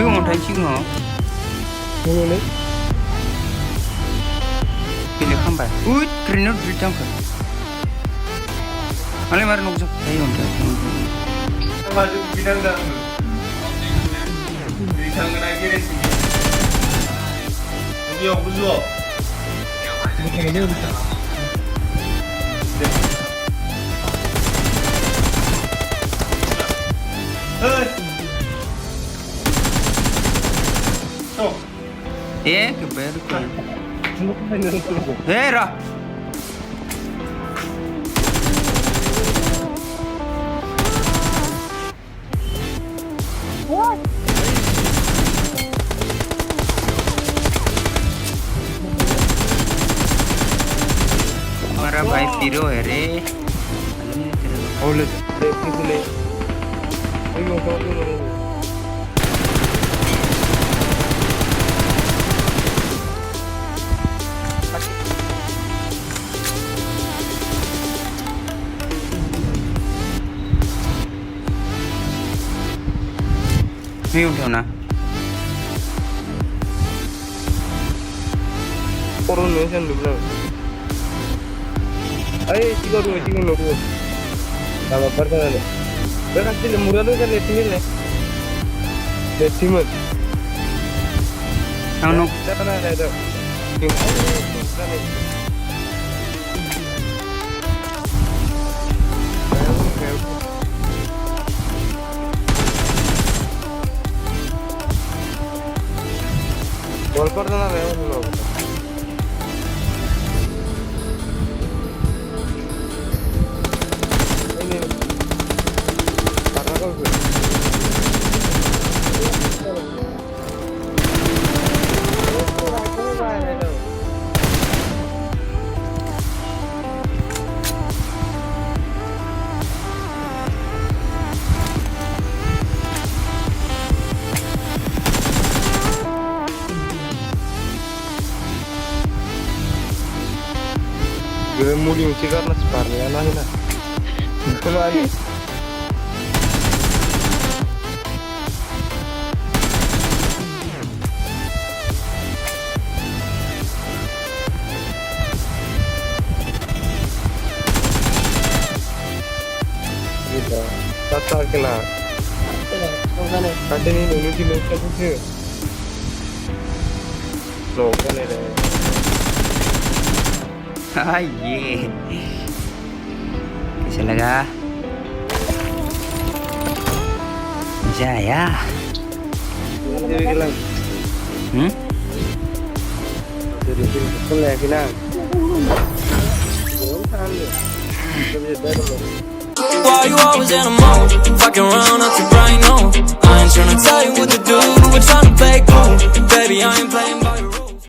이거 뭐 단식어? 뭐네? Pilih kampai. Keren di jangka. Alai mari nunggu. Ayo udah. Maju bidang dah. Di sana lagi ni sih. Bujo, bujo. Bukan ini udah. Hei. Oh. Keber kan. Ra. हमारा भाई पीरो है रे Oleh, itu le. Ayo kau tu. नहीं उठाना Koron ni sen dulu. Ayo, cikgu dulu. Nama pertama ni. Berkati le murah tu kan letimil le. Letimil. anu Mana ada? Bol कर देना है उन लोगों को नहीं करना कौन सा gue mau diuji karena separnya lah ini kembali gitu tata kena ada nih nunggu di meja tuh loh kan ada ये कैसा लगा जाया jadi film ya kita Why you always in a mode? Fucking around up to right now. I ain't tryna tell you what to do. We're tryna play cool. Baby, I ain't playing by your